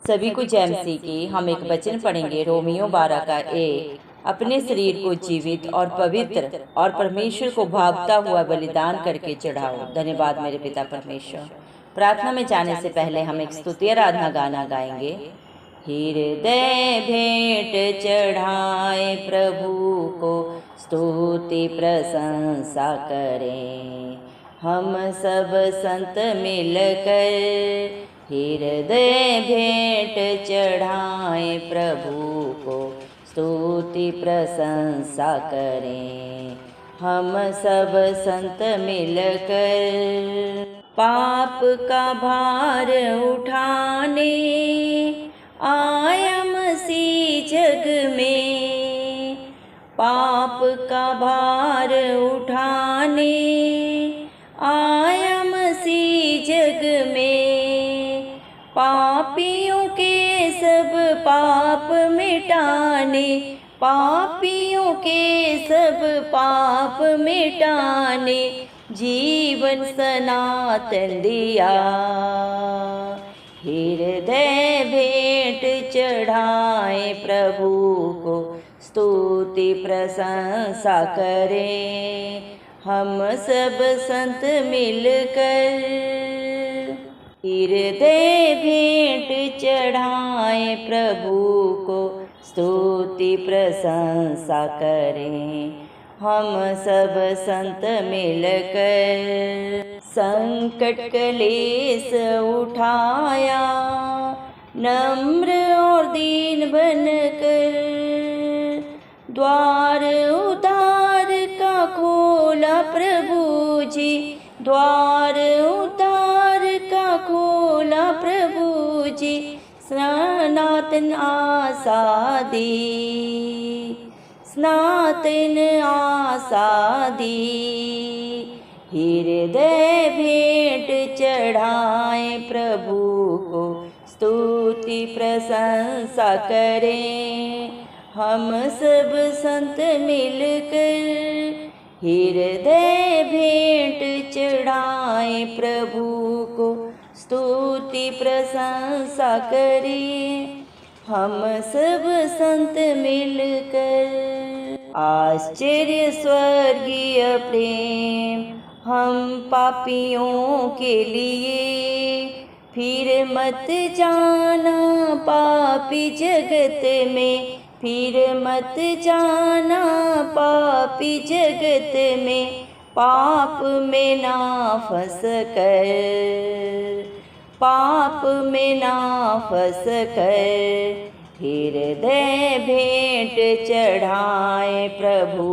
सभी को जय मसीह की। हम एक वचन पढ़ेंगे रोमियो 12 का 1। अपने शरीर को जीवित और पवित्र और परमेश्वर को भावता हुआ बलिदान करके चढ़ाओ। धन्यवाद मेरे पिता परमेश्वर। प्रार्थना में जाने से पहले हम एक स्तुति आराधना गाना गाएंगे। हृदय भेंट चढ़ाए प्रभु को, स्तुति प्रशंसा करें हम सब संत मिलकर। हृदय भेंट चढ़ाए प्रभु को, स्तुति प्रशंसा करें हम सब संत मिलकर। पाप का भार उठाने आया मसीह जग में, पाप का भार उठाने आया मसीह जग में। पापियों के सब पाप मिटाने, पापियों के सब पाप मिटाने जीवन सनातन दिया। हृदय भेंट चढ़ाए प्रभु को, स्तुति प्रशंसा करें हम सब संत मिलकर। हृदय भेंट चढ़ाए प्रभु को, स्तुति प्रशंसा करें हम सब संत मिलकर। संकट क्लेश उठाया नम्र और दीन बनकर, द्वार उतार का खोला प्रभु जी, द्वार उतार का खोला प्रभु जी। सनातन आशा दी, सनातन आशा दी। हृदय भेंट चढ़ाए प्रभु को, स्तुति प्रशंसा करें हम सब संत मिलकर। हृदय भेंट चढ़ाए प्रभु को, स्तुति प्रशंसा करें हम सब संत मिलकर। आश्चर्य स्वर्गीय प्रेम हम पापियों के लिए, फिर मत जाना पापी जगत में, फिर मत जाना पापी जगत में। पाप में ना फंस कर, पाप में ना फंस कर। हृदय भेंट चढ़ाए प्रभु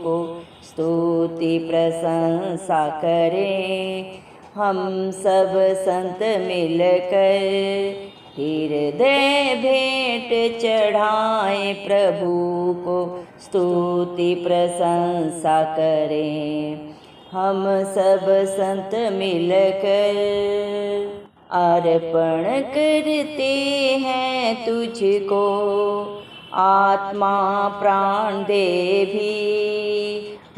को, स्तुति प्रशंसा करें हम सब संत मिलकर। हृदय भेंट चढ़ाए प्रभु को, स्तुति प्रशंसा करें हम सब संत मिलकर। अर्पण करते हैं तुझको आत्मा प्राण दे भी,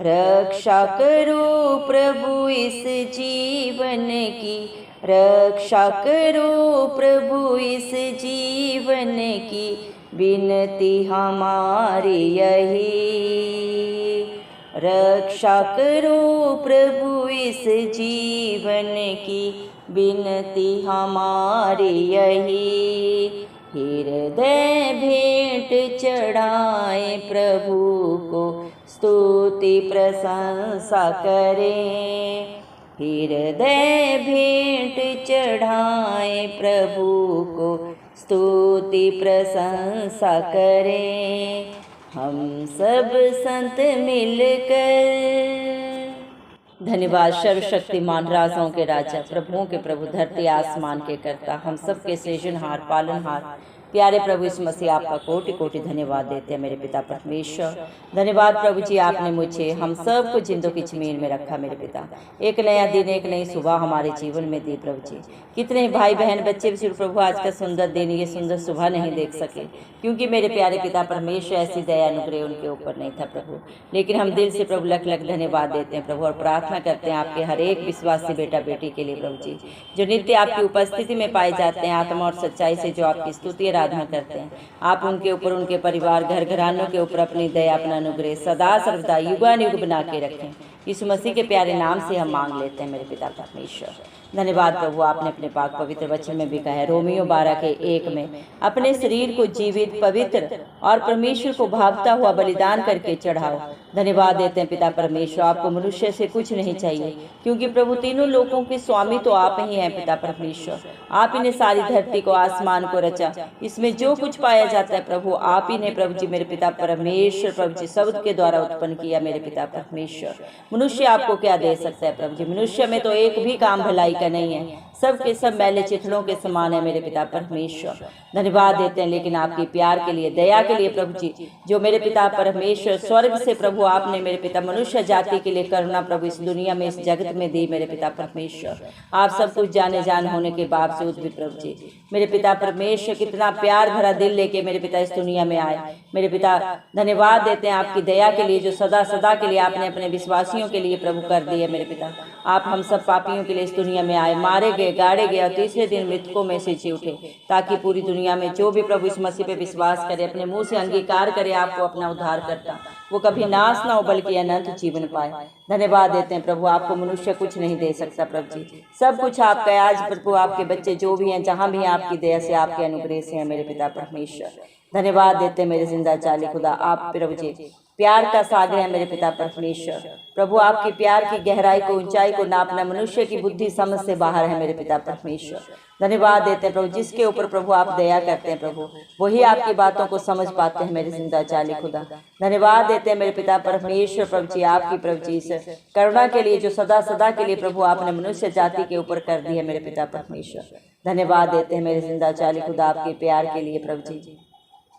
रक्षा करो प्रभु इस जीवन की, रक्षा करो प्रभु इस जीवन की। विनती हमारी यही, रक्षा करो प्रभु इस जीवन की। विनती हमारी यही। हृदय भेंट चढ़ाए प्रभु को, स्तुति प्रशंसा करें। हृदय भेंट चढ़ाए प्रभु को, स्तुति प्रशंसा करें हम सब संत मिलकर। धन्यवाद सर्वशक्तिमान, राजाओं के राजा, प्रभुओं के प्रभु, धरती आसमान के कर्ता, हम सब के सृजनहार, पालनहार, प्यारे प्रभु यीशु मसीह, आपका कोटि कोटि धन्यवाद देते हैं मेरे पिता परमेश्वर। धन्यवाद प्रभु जी, आपने मुझे हम सब को जिंदों की जमीन में रखा मेरे पिता। एक नया दिन, एक नई सुबह हमारे जीवन में दी प्रभु जी। कितने भाई बहन बच्चे भी प्रभु आज का सुंदर दिन, ये सुंदर सुबह नहीं देख सके, क्योंकि मेरे प्यारे पिता परमेश्वर ऐसी दया अनुग्रह उनके ऊपर नहीं था प्रभु। लेकिन हम दिल से प्रभु लख लख धन्यवाद देते हैं प्रभु, और प्रार्थना करते हैं आपके हर एक विश्वासी बेटा बेटी के लिए प्रभु जी, जो नित्य आपकी उपस्थिति में पाए जाते हैं, आत्मा और सच्चाई से जो आपकी स्तुति आराधना करते हैं। आप उनके ऊपर, उनके परिवार, घर घरानों के ऊपर अपनी दया, अपना अनुग्रह सदा सर्वदा युगानुयुग बना के रखें। यीशु मसीह के प्यारे नाम से हम मांग लेते हैं मेरे पिता परमेश्वर। धन्यवाद प्रभु, आपने अपने पाक पवित्र वचन में भी कहा है, रोमियो 12:1 में, अपने शरीर को जीवित, पवित्र और परमेश्वर को भावता हुआ बलिदान करके चढ़ाओ। धन्यवाद देते हैं पिता परमेश्वर, आपको मनुष्य से कुछ नहीं चाहिए, क्योंकि प्रभु तीनों लोकों के स्वामी तो आप ही हैं पिता परमेश्वर। आप ही ने सारी धरती को, आसमान को रचा, इसमें जो कुछ पाया जाता है प्रभु आप ही ने प्रभु जी मेरे पिता परमेश्वर प्रभु जी शब्द के द्वारा उत्पन्न किया मेरे पिता परमेश्वर। मनुष्य आपको क्या दे सकता है प्रभु जी? मनुष्य में तो एक भी काम भलाई का नहीं है, सब के सब मैले चिथड़ों के समान है मेरे पिता परमेश्वर। धन्यवाद देते हैं लेकिन आपकी प्यार के लिए, दया के लिए प्रभु जी, जो मेरे पिता परमेश्वर स्वर्ग से प्रभु आपने मेरे पिता मनुष्य जाति के लिए करुणा प्रभु इस दुनिया में, इस जगत में दी मेरे पिता परमेश्वर। आप सब कुछ जाने जान होने के बावजूद भी प्रभु जी मेरे पिता परमेश्वर कितना प्यार भरा दिल लेके मेरे पिता इस दुनिया में आए मेरे पिता। धन्यवाद देते हैं आपकी दया के लिए, जो सदा सदा के लिए आपने अपने विश्वासियों के लिए प्रभु कर दी है मेरे पिता। आप हम सब पापियों के लिए इस दुनिया में आए, मारे गए, गाड़े गए और तीसरे दिन मृतकों में से जी उठे, ताकि पूरी दुनिया में जो भी प्रभु इस मसीह पे विश्वास करे, अपने मुंह से अंगीकार करे आपको अपना उद्धार करता, वो कभी नाश ना हो बल्कि अनंत जीवन पाए। धन्यवाद देते हैं प्रभु, आपको मनुष्य कुछ नहीं दे सकता प्रभु जी, सब कुछ आपका है। आज प्रभु आपके बच्चे जो भी हैं, जहाँ भी हैं, आपकी दया से, आपके अनुग्रह से हैं मेरे पिता परमेश्वर। धन्यवाद देते हैं मेरे जिंदा चाली खुदा, आप प्रभु जी प्यार का सागर है मेरे पिता परमेश्वर। प्रभु आपकी प्यार की गहराई को, ऊंचाई को नापना मनुष्य की बुद्धि समझ से बाहर है मेरे पिता परमेश्वर। धन्यवाद देते हैं प्रभु, जिसके ऊपर प्रभु आप दया करते हैं प्रभु, वही आपकी बातों को समझ पाते हैं मेरे जिंदा चाली खुदा। धन्यवाद देते हैं मेरे पिता परमेश्वर प्रभु जी, आपकी प्रभु जी इस करुणा के लिए, जो सदा सदा के लिए प्रभु आपने मनुष्य जाति के ऊपर कर दी है मेरे पिता परमेश्वर। धन्यवाद देते हैं मेरे जिंदा चाली खुदा, आपके प्यार के लिए प्रभु जी।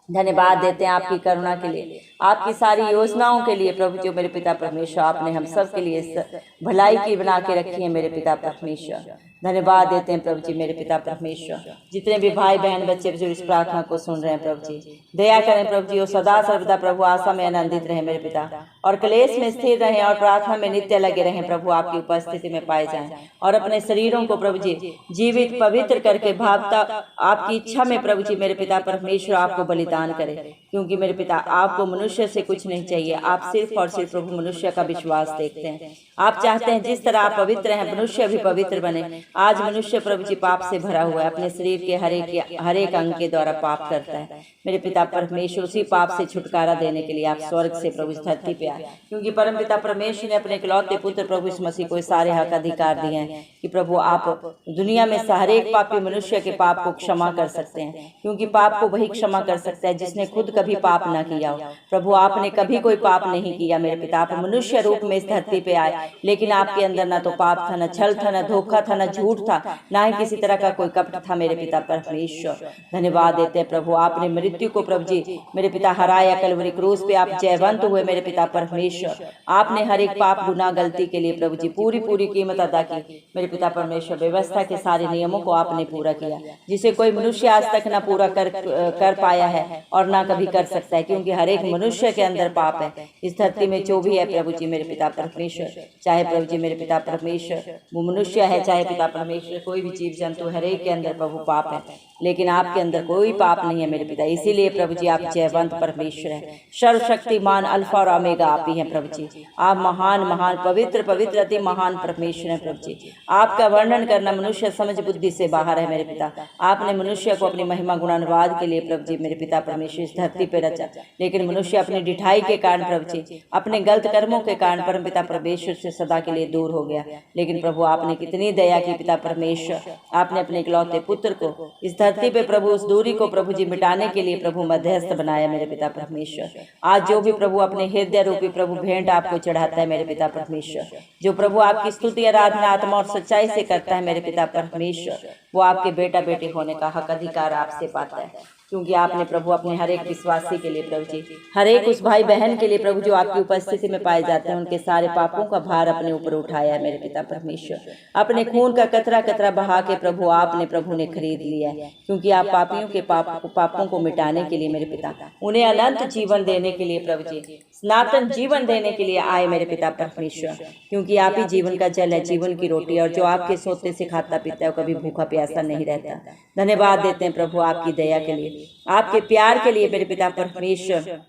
धन्यवाद देते हैं आपकी करुणा के लिए, आपकी सारी योजनाओं के लिए प्रभु, जो मेरे पिता परमेश्वर आपने हम सब के लिए भलाई की बना के रखी है मेरे पिता परमेश्वर। धन्यवाद देते हैं प्रभु जी मेरे पिता परमेश्वर, जितने भी भाई बहन बच्चे जो इस प्रार्थना को सुन रहे हैं प्रभु जी, दया करें प्रभु जी, वो सदा सर्वदा प्रभु आशा में आनंदित रहे मेरे पिता, और क्लेश में स्थिर रहें और प्रार्थना में नित्य लगे रहें प्रभु, आपकी उपस्थिति में पाए जाएं, और अपने शरीरों को प्रभु जी जीवित, पवित्र करके भावता आपकी इच्छा में प्रभु जी मेरे पिता परमेश्वर आपको बलिदान करें, क्योंकि मेरे पिता आपको मनुष्य से कुछ नहीं चाहिए, आप सिर्फ और सिर्फ प्रभु मनुष्य का विश्वास देखते हैं। आप चाहते हैं जिस तरह आप पवित्र हैं, मनुष्य भी पवित्र बने। आज मनुष्य प्रभु जी पाप से भरा हुआ है, अपने शरीर के हर एक अंग के द्वारा पाप करता है मेरे पिता परमेश्वर। उसी पाप से छुटकारा देने के लिए आप स्वर्ग से प्रभु इस धरती पे आए, क्योंकि परम पिता परमेश्वर ने अपने इकलौते पुत्र प्रभु इस मसीह को सारे हक अधिकार दिए हैं कि प्रभु आप दुनिया में हर एक पापी मनुष्य के पाप को क्षमा कर सकते हैं, क्योंकि पाप को वही क्षमा कर सकता है जिसने खुद कभी पाप ना किया हो। प्रभु आपने कभी कोई पाप नहीं किया मेरे पिता, आप मनुष्य रूप में इस धरती पे आए, लेकिन आपके अंदर ना तो पाप था, ना छल था, ना धोखा था, ना झूठ था, ना ही किसी तरह का कोई कपट था मेरे पिता परमेश्वर। धन्यवाद देते हैं प्रभु, आपने मृत्यु को प्रभु जी मेरे पिता हराया, कलवरी क्रूस पे आप जयवंत हुए मेरे पिता परमेश्वर। आपने हर एक पाप, गुनाह, गलती के लिए प्रभु जी पूरी कीमत अदा की मेरे पिता परमेश्वर। व्यवस्था के सारे नियमों को आपने पूरा किया, जिसे कोई मनुष्य आज तक ना पूरा कर पाया है और ना कभी कर सकता है, क्योंकि हर एक मनुष्य के अंदर पाप है। इस धरती में जो भी है प्रभु जी मेरे पिता परमेश्वर, चाहे प्रभु जी मेरे पिता परमेश्वर वो मनुष्य है, चाहे पिता परमेश्वर कोई भी जीव जंतु, हर एक के अंदर प्रभु पाप है, लेकिन आपके अंदर कोई पाप नहीं है मेरे पिता। इसीलिए प्रभु जी आप जयवंत परमेश्वर हैं, सर्वशक्तिमान, अल्फा और ओमेगा आप ही हैं प्रभु जी। आप महान महान पवित्र पवित्र अति महान परमेश्वर हैं प्रभु जी। आपका वर्णन करना मनुष्य समझ बुद्धि से बाहर है मेरे पिता। आपने मनुष्य को अपनी महिमा गुणानुवाद के लिए प्रभु जी मेरे पिता परमेश्वर इस धरती पर रचा, लेकिन मनुष्य अपनी ढिठाई के कारण प्रभु जी, अपने गलत कर्मों के कारण परम पिता परमेश्वर से सदा के लिए दूर हो गया। लेकिन प्रभु आपने कितनी दया की पिता परमेश्वर, आपने अपने इकलौते पुत्र को इस धरती पे प्रभु उस दूरी को प्रभु जी मिटाने के लिए प्रभु मध्यस्थ बनाया मेरे पिता परमेश्वर। आज जो भी प्रभु अपने हृदय रूपी प्रभु भेंट आपको चढ़ाता है मेरे पिता परमेश्वर, जो प्रभु आपकी स्तुति आराधना आत्मा और सच्चाई से करता है मेरे पिता परमेश्वर, वो आपके बेटा बेटी होने का हक अधिकार आपसे पाता है, क्योंकि आपने प्रभु अपने हर एक विश्वासी के लिए प्रभु जी, हर एक उस भाई बहन के लिए प्रभु जो आपकी उपस्थिति में पाए जाते हैं, उनके सारे पापों का भार अपने ऊपर उठाया है मेरे पिता परमेश्वर। अपने खून का कतरा कतरा बहा के प्रभु आपने प्रभु ने खरीद लिया है, क्योंकि आप पापियों के पापों को मिटाने के लिए मेरे पिता, उन्हें अनंत जीवन देने के लिए प्रभु जी, सनातन जीवन देने के लिए आए मेरे पिता परमेश्वर, क्योंकि आप ही जीवन का जल है, जीवन की रोटी, और जो आपके सोते से खाता पीता है वो कभी भूखा प्यासा नहीं रहता। धन्यवाद देते हैं प्रभु आपकी दया के लिए, आपके प्यार के लिए मेरे पिता परमेश्वर,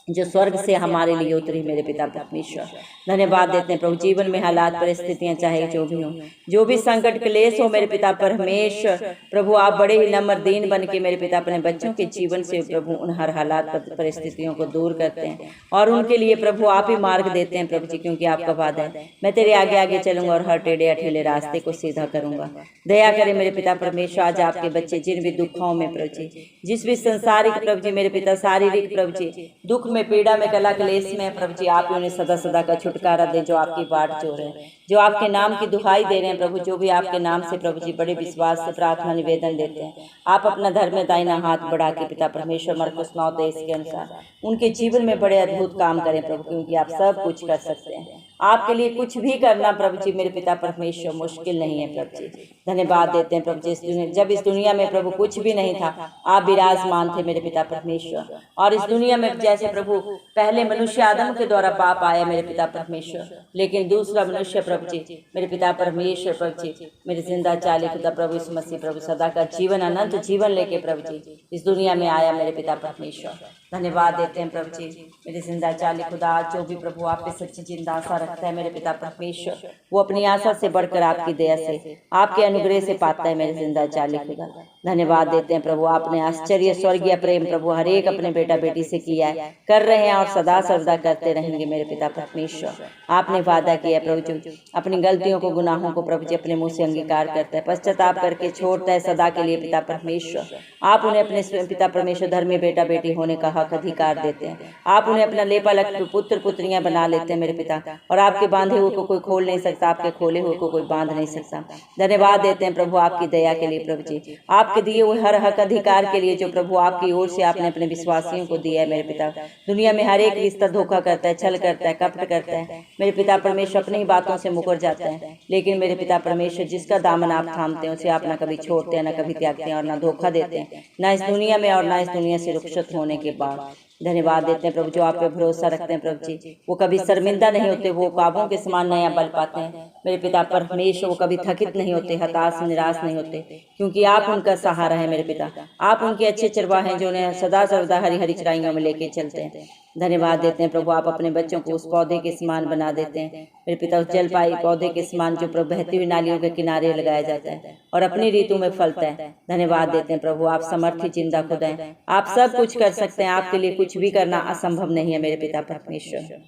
जो स्वर्ग से हमारे लिए उतरी मेरे पिता परमेश्वर। धन्यवाद देते हैं प्रभु, जीवन में हालात परिस्थितियां चाहे जो भी हो, जो भी संकट क्लेश हो मेरे पिता परमेश्वर, प्रभु आप बड़े ही नम्र दीन बन के मेरे पिता अपने बच्चों के जीवन से प्रभु उन हर हालात परिस्थितियों को दूर करते हैं, और उनके लिए प्रभु आप ही मार्ग देते हैं प्रभु जी, क्योंकि आपका वादा है मैं तेरे आगे आगे चलूंगा और हर टेढ़े अठेले रास्ते को सीधा करूंगा। दया करे मेरे पिता परमेश्वर, आज आपके बच्चे जिन भी दुखों में प्रभु जी, जिस भी संसारिक प्रभु जी मेरे पिता शारीरिक प्रभु जी दुख में, पीड़ा में, कला क्लेश में प्रभु जी, आप उन्हें सदा सदा का छुटकारा दे, जो आपकी बाट जो रहे हैं, जो आपके नाम की दुहाई दे रहे हैं प्रभु, जो भी आपके नाम से प्रभु जी बड़े विश्वास से प्रार्थना निवेदन देते हैं, आप अपना धर्म में दाहिना हाथ बढ़ा के पिता परमेश्वर मरकुस 9:23 के अनुसार उनके जीवन में बड़े अद्भुत काम करें प्रभु, क्योंकि आप सब कुछ कर सकते हैं। आपके लिए कुछ भी करना प्रभु जी मेरे पिता परमेश्वर मुश्किल नहीं है प्रभु जी। धन्यवाद देते हैं प्रभु जी, जब इस दुनिया में प्रभु कुछ भी नहीं था, आप विराजमान थे मेरे पिता परमेश्वर, और इस दुनिया में जैसे प्रभु पहले मनुष्य आदम के द्वारा पाप आया मेरे पिता परमेश्वर, लेकिन दूसरा मनुष्य प्रभु जी मेरे पिता परमेश्वर प्रभु जी मेरे जिंदा चाली खुदा प्रभु यीशु मसीह प्रभु सदा का जीवन अनंत जीवन लेके प्रभु जी इस दुनिया में आया मेरे पिता परमेश्वर। धन्यवाद देते हैं प्रभु जी, मेरे जिंदा चाली खुदा, जो भी प्रभु आप पे सच्ची जिंदा आशा रखता है मेरे पिता परमेश्वर, वो अपनी आशा से बढ़कर आपकी दया से, आपके अनुग्रह से पाता है मेरे जिंदा चाली खुदा। धन्यवाद देते हैं प्रभु, आपने आश्चर्य स्वर्गीय प्रेम प्रभु हर एक अपने बेटा बेटी से किया है, कर रहे हैं और सदा सर्वदा करते रहेंगे मेरे पिता परमेश्वर। आपने वादा किया प्रभु, जो अपनी गलतियों को गुनाहों को प्रभु जी अपने मुंह से अंगीकार करता है, पश्चाताप करके छोड़ता है सदा के लिए पिता परमेश्वर, आप उन्हें अपने पिता परमेश्वर धर्मी बेटा बेटी होने का हक अधिकार देते हैं। आप उन्हें अपना लेपालक पुत्र पुत्रियां बना लेते हैं मेरे पिता, और आपके बांधे हुए को कोई खोल नहीं सकता, आपके खोले हुए को कोई बांध नहीं सकता। धन्यवाद देते हैं प्रभु आपकी दया के लिए प्रभु जी, आपके दिए हुए हर हक अधिकार के लिए जो प्रभु आपकी ओर से आपने अपने विश्वासियों को दिया है मेरे पिता। दुनिया में हर एक रिश्ता धोखा करता है, छल करता है, कपट करता है मेरे पिता परमेश्वर, अपनी ही बातों से मुकर जाता है, लेकिन मेरे पिता परमेश्वर जिसका दामन आप थामते हैं उसे आप न कभी छोड़ते हैं, न कभी त्यागते हैं, और न धोखा देते हैं, न इस दुनिया में और न इस दुनिया से रुखसत होने के बाद। धन्यवाद देते हैं प्रभु, जो आप पे भरोसा रखते हैं प्रभु जी, वो कभी शर्मिंदा नहीं होते, वो काबों के समान नया बल पाते हैं मेरे पिता परमेश्वर, वो कभी थकित नहीं होते, हताश निराश नहीं होते, क्योंकि आप उनका सहारा है मेरे पिता। आप उनके अच्छे चरवाहे हैं जो उन्हें सदा सर्वदा हरी हरी चराइयों में लेके चलते हैं। धन्यवाद देते हैं प्रभु, आप अपने बच्चों को उस पौधे के समान बना देते हैं मेरे पिता, उस जलपाई पौधे के समान जो प्रभु बहती हुई नालियों के किनारे लगाया जाता है और अपनी ऋतु में फलता है। धन्यवाद देते हैं प्रभु, आप समर्थी जिंदा खुदा हैं, आप सब कुछ कर सकते हैं, आपके लिए कुछ भी करना असंभव नहीं है मेरे पिता परमेश्वर।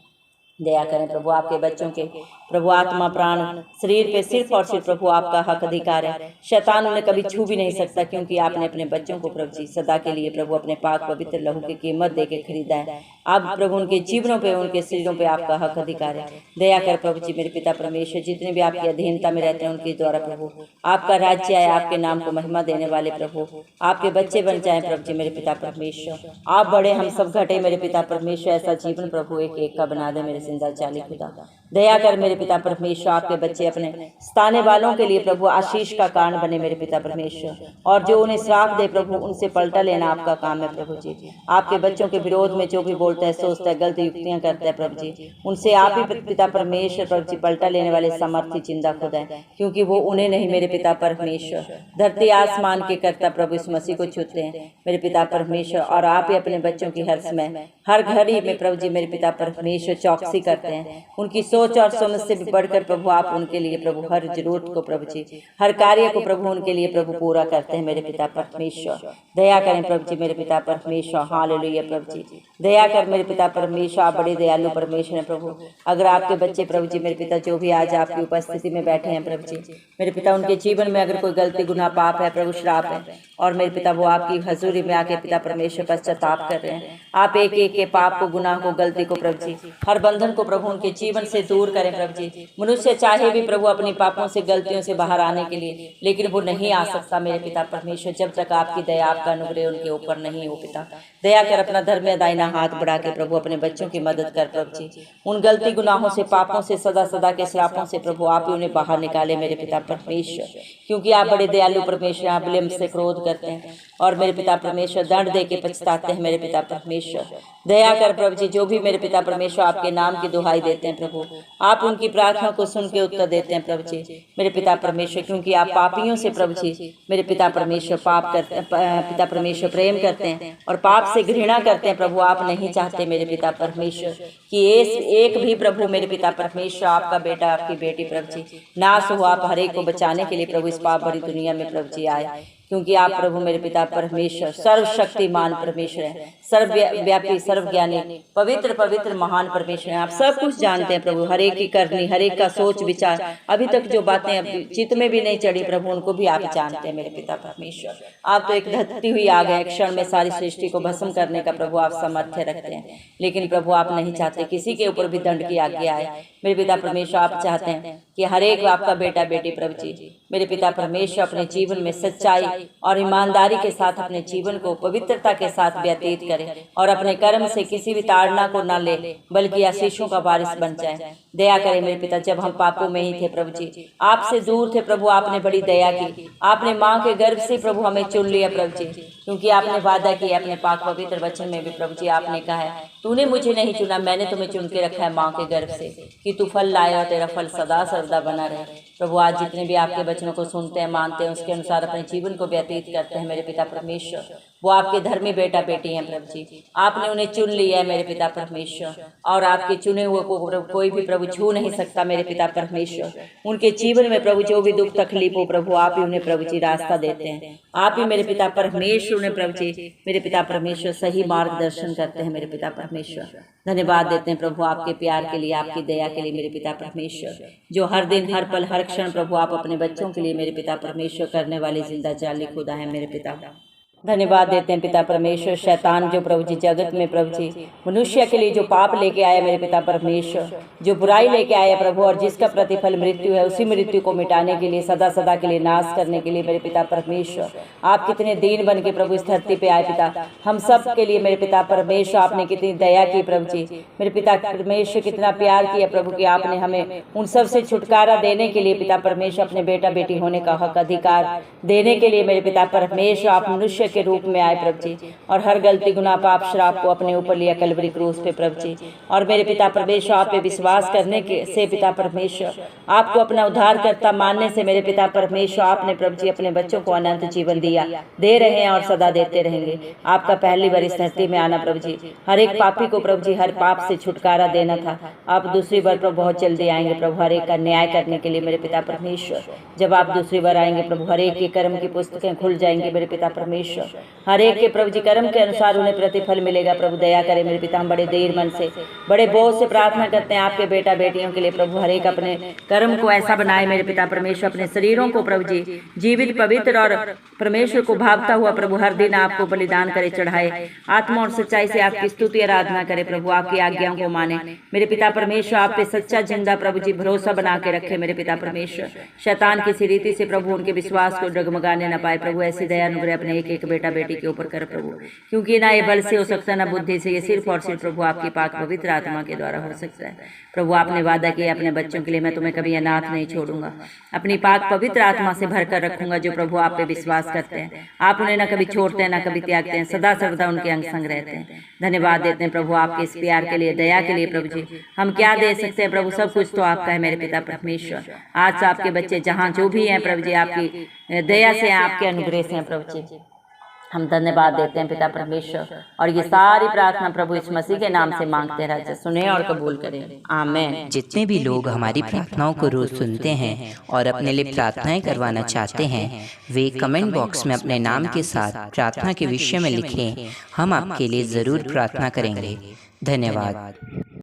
दया करें प्रभु, आपके बच्चों के प्रभु आत्मा प्राण शरीर पे सिर्फ और सिर्फ प्रभु आपका हक अधिकार है, शैतान उन्हें कभी छू भी नहीं सकता, क्योंकि आपने अपने बच्चों को प्रभु जी सदा के लिए प्रभु अपने पाक पवित्र लहू की कीमत दे के खरीदा है। आप प्रभु उनके जीवनों पे उनके शरीरों पे आपका हक अधिकार है। दया कर प्रभु जी मेरे पिता परमेश्वर, जितने भी आपकी अधीनता में रहते हैं उनके द्वारा प्रभु आपका राज्य आए, आपके नाम को महिमा देने वाले प्रभु आपके बच्चे बन जाए प्रभु जी मेरे पिता परमेश्वर। आप बड़े हम सब घटे मेरे पिता परमेश्वर, ऐसा जीवन प्रभु एक एक का बना दे मेरे जिंदा चाली खुदा। दया कर मेरे पिता परमेश्वर, आपके बच्चे अपने सताने वालों के लिए प्रभु आशीष का कारण बने मेरे पिता परमेश्वर, और जो उन्हें श्राप दे प्रभु उनसे पलटा लेना आपका काम है प्रभु जी। आपके बच्चों के विरोध में जो भी बोलता है सोचता है गलत युक्तियां करता है प्रभु जी, उनसे आप ही पिता परमेश्वर प्रभु जी पलटा लेने वाले समर्थी जिंदा खुदा है, क्योंकि वो उन्हें नहीं मेरे पिता परमेश्वर धरती आसमान के कर्ता प्रभु इस मसीह को छूते हैं मेरे पिता परमेश्वर, और आप ही अपने बच्चों की हर समय हर घड़ी में प्रभु जी मेरे पिता परमेश्वर चौकसी करते हैं, उनकी सोच और समझ से भी बढ़कर प्रभु आप उनके लिए प्रभु हर जरूरत को प्रभु जी हर कार्य को प्रभु उनके लिए प्रभु पूरा करते हैं मेरे पिता परमेश्वर। दया करें प्रभु जी मेरे पिता परमेश्वर, हालेलुया प्रभु जी। दया कर मेरे पिता परमेश्वर, आप बड़े दयालु परमेश्वर हैं प्रभु। अगर आपके बच्चे प्रभु जी मेरे पिता जो भी आज आपकी उपस्थिति में बैठे हैं प्रभु जी मेरे पिता, उनके जीवन में अगर कोई गलती गुनाह पाप है प्रभु श्राप है, और मेरे पिता वो आपकी हजूरी में आके पिता परमेश्वर पश्चाताप कर रहे हैं, आप एक एक के पाप को गुनाह को गलती को प्रभु जी हर बंधन को प्रभु उनके जीवन से दूर करें प्रभु जी। मनुष्य चाहे भी प्रभु अपनी पापों से गलतियों से बाहर आने के लिए, लेकिन वो नहीं आ सकता मेरे पिता परमेश्वर जब तक आपकी दया आपका अनुग्रह उनके ऊपर नहीं हो। पिता दया कर अपना धर्म में दाहिना हाथ बढ़ा के प्रभु अपने बच्चों की मदद कर प्रभु जी। उन गलती गुनाहों से पापों से सदा सदा के श्रापों से प्रभु आप ही उन्हें बाहर निकाले मेरे पिता परमेश्वर, क्योंकि आप बड़े दयालु परमेश्वर, आप विलम्ब से क्रोध करते हैं और मेरे पिता परमेश्वर दंड दे के पछताते हैं मेरे पिता परमेश्वर। दया कर प्रभु जी, जो भी मेरे पिता परमेश्वर आपके नाम की दुहाई देते हैं प्रभु, आप उनकी प्रार्थना को सुन के उत्तर देते हैं प्रभु जी मेरे पिता परमेश्वर, क्योंकि आप पापियों से प्रभु जी मेरे पिता परमेश्वर पाप करते पिता परमेश्वर प्रेम करते हैं और पाप से घृणा करते हैं प्रभु। आप नहीं चाहते मेरे पिता परमेश्वर कि एक भी प्रभु मेरे पिता परमेश्वर आपका बेटा आपकी बेटी प्रभु जी नाश हो। आप हर एक को बचाने के लिए प्रभु इस पाप भरी दुनिया में प्रभु जी आए, क्योंकि आप प्रभु मेरे पिता परमेश्वर सर्वशक्तिमान परमेश्वर है, सर्वव्यापी सर्वज्ञानी पवित्र पवित्र महान परमेश्वर है। आप सब कुछ जानते हैं प्रभु, हर एक की करनी, हर एक का सोच विचार, अभी तक जो बातें चित्त में भी नहीं चढ़ी प्रभु उनको भी आप जानते हैं मेरे पिता परमेश्वर। आप तो एक धरती हुई आग है, क्षण में सारी सृष्टि को भस्म करने का प्रभु आप सामर्थ्य रखते हैं, लेकिन प्रभु आप नहीं चाहते किसी के ऊपर भी दंड की आज्ञा आए मेरे पिता परमेश्वर। आप चाहते हैं कि हर एक आपका बेटा बेटी प्रभु जी मेरे पिता परमेश्वर अपने जीवन में सच्चाई और ईमानदारी के साथ अपने जीवन को पवित्रता के साथ व्यतीत करे और अपने कर्म से किसी भी ताड़ना को न ले बल्कि आशीषों का वारिस बन जाए। दया करें मेरे पिता, जब हम पापों में ही थे प्रभु जी, आपसे दूर थे प्रभु, आपने बड़ी दया की, आपने माँ के गर्भ से प्रभु हमें चुन लिया प्रभु जी, क्योंकि आपने वादा किया अपने पाक पवित्र वचन में भी प्रभु जी आपने कहा है तूने मुझे नहीं चुना, मैंने तुम्हें चुन के रखा है माँ के गर्भ से कि तू फल लाए और तेरा फल सदा सर्वदा बना रहे। प्रभु आज जितने भी आपके वचनों को सुनते हैं, मानते हैं, उसके अनुसार अपने जीवन को व्यतीत करते हैं मेरे पिता परमेश्वर, वो आपके धर्मी बेटा बेटी हैं प्रभु जी। आपने उन्हें चुन लिया है मेरे पिता परमेश्वर, और आपके चुने हुए को कोई भी प्रभु छू नहीं सकता मेरे पिता परमेश्वर। उनके जीवन में प्रभु जो भी दुख तकलीफ हो प्रभु आप ही उन्हें प्रभु जी रास्ता देते हैं, आप ही मेरे पिता परमेश्वर उन्हें प्रभु जी मेरे पिता परमेश्वर सही मार्गदर्शन करते हैं मेरे पिता परमेश्वर। धन्यवाद देते हैं प्रभु आपके प्यार के लिए, आपकी दया के लिए मेरे पिता परमेश्वर, जो हर दिन हर पल हर क्षण प्रभु आप अपने बच्चों के लिए मेरे पिता परमेश्वर करने वाले जिंदा जाली खुदा है मेरे पिता। धन्यवाद देते हैं पिता परमेश्वर। शैतान जो प्रभु जी जगत में प्रभु जी मनुष्य के लिए जो पाप लेके आया मेरे पिता परमेश्वर, जो बुराई लेके आया प्रभु, और जिसका प्रतिफल मृत्यु है, उसी मृत्यु को मिटाने के लिए सदा सदा के लिए नाश करने के लिए मेरे पिता परमेश्वर आप कितने दीन बन के प्रभु इस धरती पे आए पिता, हम सब के लिए मेरे पिता परमेश्वर आपने कितनी दया की प्रभु जी मेरे पिता परमेश्वर, कितना प्यार किया प्रभु कि आपने हमें उन सब से छुटकारा देने के लिए पिता परमेश्वर अपने बेटा बेटी होने का हक अधिकार देने के लिए मेरे पिता परमेश्वर आप मनुष्य के रूप में आए प्रभु जी, और हर गलती गुनाह पाप श्राप को अपने ऊपर लिया कलवरी क्रूस पे प्रभु जी। और मेरे पिता परमेश्वर आप पे विश्वास करने के से पिता परमेश्वर आपको अपना उद्धारकर्ता मानने से मेरे पिता परमेश्वर आपने प्रभु जी अपने बच्चों को अनंत जीवन दिया, दे रहे हैं और सदा देते रहेंगे। आपका पहली बार इस धरती में आना प्रभु जी, हर एक पापी को प्रभु जी हर पाप से छुटकारा देना था। आप दूसरी बार प्रभु बहुत जल्दी आएंगे प्रभु हर एक का न्याय करने के लिए मेरे पिता परमेश्वर। जब आप दूसरी बार आएंगे प्रभु हर एक के कर्म की पुस्तकें खुल जाएंगी मेरे पिता परमेश्वर, हर एक के प्रभु जी कर्म के अनुसार उन्हें प्रतिफल मिलेगा प्रभु। दया करें मेरे पिता, हम बड़े देर मन से बड़े बोझ से प्रार्थना करते हैं आपके बेटा बेटियों के लिए प्रभु, हर एक अपने कर्म को ऐसा बनाए मेरे पिता परमेश्वर, अपने शरीरों को प्रभु जी जीवित पवित्र और परमेश्वर को भावता हुआ प्रभु हर दिन आपको बलिदान करे चढ़ाए, आत्मा और सच्चाई से आपकी स्तुति आराधना करे प्रभु, आपकी आज्ञाओं को माने मेरे पिता परमेश्वर। आप पे सच्चा जिंदा प्रभु जी भरोसा बना के रखे मेरे पिता परमेश्वर, शैतान किसी रीति से प्रभु उनके विश्वास को डगमगाने न पाए प्रभु। ऐसी दया अनुग्रह अपने एक एक बेटा बेटी के ऊपर कर प्रभु, क्योंकि ना ये बल से हो सकता ना बुद्धि से, ये सिर्फ और सिर्फ प्रभु आपकी पाक पवित्र आत्मा के द्वारा हो सकता है प्रभु। आपने वादा किया अपने बच्चों के लिए मैं तुम्हें कभी अनाथ नहीं छोड़ूंगा, अपनी पाक पवित्र आत्मा से भरकर रखूंगा जो प्रभु आप पे विश्वास करते हैं। आप उन्हें ना कभी छोड़ते हैं ना कभी त्यागते हैं, सदा सर्वदा उनके अंग संग रहते हैं। धन्यवाद देते हैं प्रभु आपके इस प्यार के लिए, दया के लिए प्रभु जी। हम क्या दे सकते हैं प्रभु, सब कुछ तो आपका है मेरे पिता परमेश्वर। आज से आपके बच्चे जहाँ जो भी हैं प्रभु जी आपकी दया से आपके अनुग्रह से हैं प्रभु जी। हम धन्यवाद देते हैं पिता परमेश्वर, और ये सारी प्रार्थना प्रभु इस मसीह के नाम से मांगते हैं, राजा सुने और कबूल करें, आमीन। जितने भी लोग हमारी प्रार्थनाओं को रोज सुनते हैं और अपने लिए प्रार्थनाएं करवाना चाहते हैं, वे कमेंट बॉक्स में अपने नाम के साथ प्रार्थना के विषय में लिखें, हम आपके लिए जरूर प्रार्थना करेंगे। धन्यवाद।